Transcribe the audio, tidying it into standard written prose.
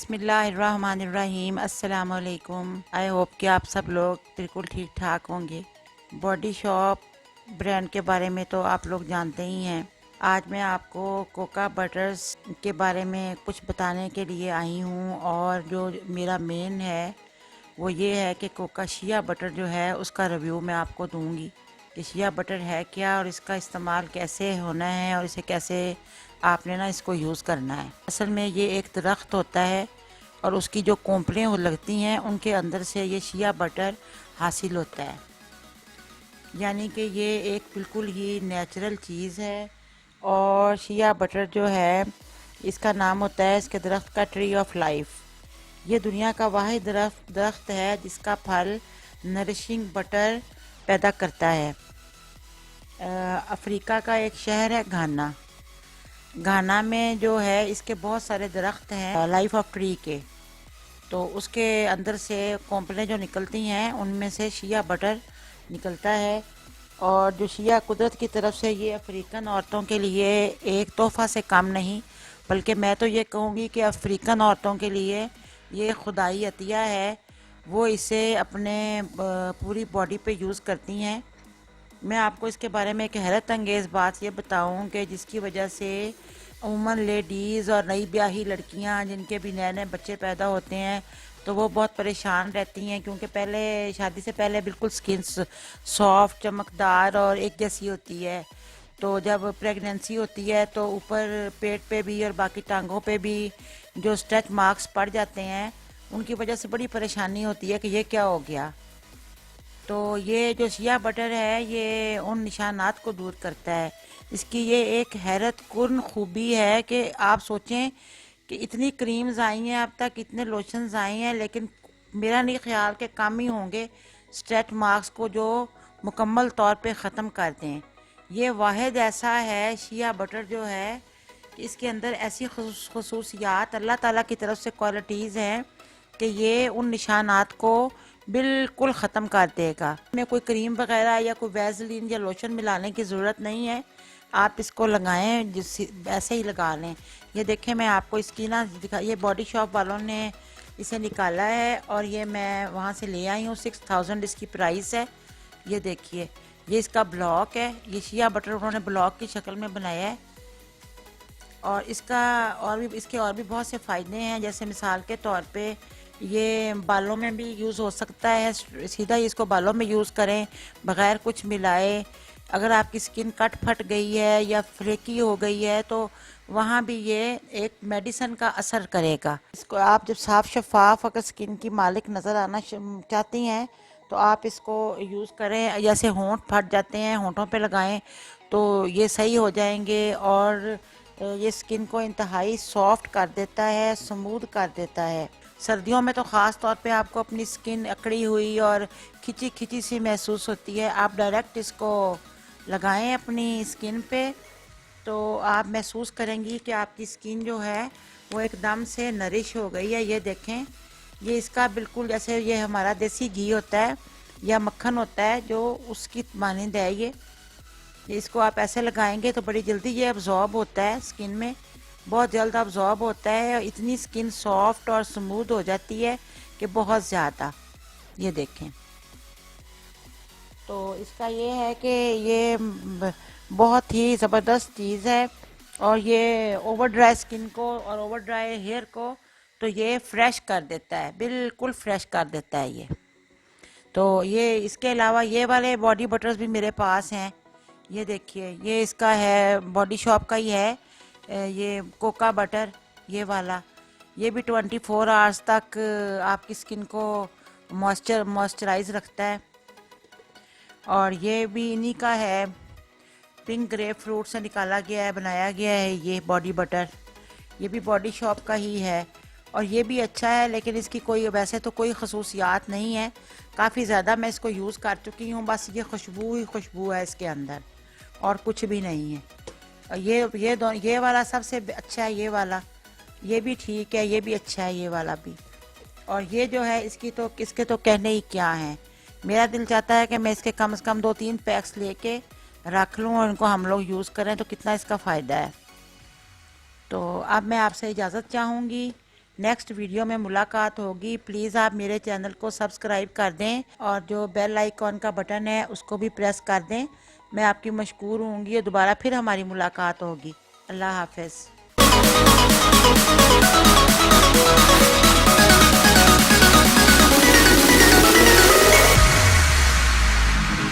बिस्मिल्लाहिर्रहमानिर्रहीम। अस्सलाम वालेकुम। आई होप कि आप सब लोग बिल्कुल ठीक ठाक होंगे। बॉडी शॉप ब्रांड के बारे में तो आप लोग जानते ही हैं। आज मैं आपको कोका बटर्स के बारे में कुछ बताने के लिए आई हूँ, और जो मेरा मेन है वो ये है कि कोका शिया बटर जो है उसका रिव्यू मैं आपको दूंगी कि शिया बटर है क्या और इसका इस्तेमाल कैसे होना है और इसे कैसे आपने ना इसको यूज़ करना है। असल में ये एक दरख्त होता है और उसकी जो कोंपलें हो लगती हैं उनके अंदर से ये शिया बटर हासिल होता है। यानी कि ये एक बिल्कुल ही नेचुरल चीज़ है। और शिया बटर जो है इसका नाम होता है इसके दरख्त का ट्री ऑफ लाइफ। ये दुनिया का वाहिद दरख्त है जिसका फल नरिशिंग बटर पैदा करता है। अफ्रीका का एक शहर है घाना। घाना में जो है इसके बहुत सारे दरख्त हैं लाइफ ऑफ ट्री के, तो उसके अंदर से कोंपलें जो निकलती हैं उनमें से शिया बटर निकलता है। और जो शिया कुदरत की तरफ से ये अफ्रीकन औरतों के लिए एक तोहफ़ा से कम नहीं, बल्कि मैं तो ये कहूँगी कि अफ्रीकन औरतों के लिए ये खुदाई अतिया है। वो इसे अपने पूरी बॉडी पे यूज़ करती हैं। मैं आपको इसके बारे में एक हैरत अंगेज़ बात ये बताऊं कि जिसकी वजह से उमूमन लेडीज़ और नई ब्याही लड़कियां जिनके भी नए नए बच्चे पैदा होते हैं तो वो बहुत परेशान रहती हैं, क्योंकि पहले शादी से पहले बिल्कुल स्किन सॉफ्ट चमकदार और एक जैसी होती है। तो जब प्रेगनेंसी होती है तो ऊपर पेट पे भी और बाकी टांगों पे भी जो स्ट्रेच मार्क्स पड़ जाते हैं उनकी वजह से बड़ी परेशानी होती है कि ये क्या हो गया। तो ये जो शिया बटर है ये उन निशानात को दूर करता है। इसकी ये एक हैरत कुन खूबी है कि आप सोचें कि इतनी क्रीम्स आई हैं अब तक, इतने लोशंस आए हैं, लेकिन मेरा नहीं ख्याल कि कम ही होंगे स्ट्रेच मार्क्स को जो मुकम्मल तौर पे ख़त्म कर दें। ये वाहिद ऐसा है शिया बटर जो है कि इसके अंदर ऐसी खसूसियात अल्लाह ताला की तरफ से क्वालिटीज़ हैं कि ये उन निशानात को बिल्कुल ख़त्म कर देगा। में कोई क्रीम वगैरह या कोई वैसलीन या लोशन मिलाने की ज़रूरत नहीं है। आप इसको लगाएं जिस ऐसे ही लगा लें। ये देखें, मैं आपको इसकी ना दिखा, ये बॉडी शॉप वालों ने इसे निकाला है और ये मैं वहाँ से ले आई हूँ। 6000 इसकी प्राइस है। ये देखिए, ये इसका ब्लॉक है। ये शिया बटर उन्होंने ब्लॉक की शक्ल में बनाया है। और इसका इसके और भी बहुत से फ़ायदे हैं, जैसे मिसाल के तौर पे ये बालों में भी यूज़ हो सकता है। सीधा ही इसको बालों में यूज़ करें बग़ैर कुछ मिलाए। अगर आपकी स्किन कट फट गई है या फ्लेकी हो गई है तो वहाँ भी ये एक मेडिसिन का असर करेगा। इसको आप जब साफ़ शफाफ अगर स्किन की मालिक नज़र आना चाहती हैं तो आप इसको यूज़ करें। जैसे होंठ फट जाते हैं, होंठों पे लगाएं तो ये सही हो जाएंगे। और ये स्किन को इंतहाई सॉफ्ट कर देता है, स्मूथ कर देता है। सर्दियों में तो ख़ास तौर पे आपको अपनी स्किन अकड़ी हुई और खिंची खिंची सी महसूस होती है। आप डायरेक्ट इसको लगाएं अपनी स्किन पे तो आप महसूस करेंगी कि आपकी स्किन जो है वो एकदम से नरिश हो गई है। ये देखें, ये इसका बिल्कुल जैसे ये हमारा देसी घी होता है या मक्खन होता है जो उसकी मानंद है। ये इसको आप ऐसे लगाएंगे तो बड़ी जल्दी ये अब्जॉर्ब होता है स्किन में, बहुत जल्द अब्जॉर्ब होता है और इतनी स्किन सॉफ्ट और स्मूथ हो जाती है कि बहुत ज़्यादा। ये देखें, तो इसका ये है कि ये बहुत ही ज़बरदस्त चीज़ है। और ये ओवर ड्राई स्किन को और ओवर ड्राई हेयर को तो ये फ्रेश कर देता है, बिल्कुल फ्रेश कर देता है ये। तो ये इसके अलावा ये वाले बॉडी बटर्स भी मेरे पास हैं। ये देखिए, ये इसका है बॉडी शॉप का ही है, ये कोका बटर ये वाला। ये भी 24 आवर्स तक आपकी स्किन को मॉइस्चराइज रखता है। और ये भी इन्हीं का है, पिंक ग्रेप फ्रूट से निकाला गया है, बनाया गया है ये बॉडी बटर। ये भी बॉडी शॉप का ही है और ये भी अच्छा है, लेकिन इसकी कोई वैसे तो कोई खसूसियात नहीं है। काफ़ी ज़्यादा मैं इसको यूज़ कर चुकी हूँ, बस ये खुशबू ही खुशबू है इसके अंदर और कुछ भी नहीं है। और ये वाला सबसे अच्छा है, ये वाला। ये भी ठीक है, ये भी अच्छा है, ये वाला भी। और ये जो है इसके तो कहने ही क्या है। मेरा दिल चाहता है कि मैं इसके कम से कम 2-3 पैक्स लेके रख लूँ और इनको हम लोग यूज़ करें तो कितना इसका फ़ायदा है। तो अब मैं आपसे इजाज़त चाहूँगी नेक्स्ट वीडियो में मुलाकात होगी। प्लीज़ आप मेरे चैनल को सब्सक्राइब कर दें और जो बेल आइकॉन का बटन है उसको भी प्रेस कर दें। मैं आपकी मशकूर होंगी और दोबारा फिर हमारी मुलाकात होगी। अल्लाह हाफ़िज़।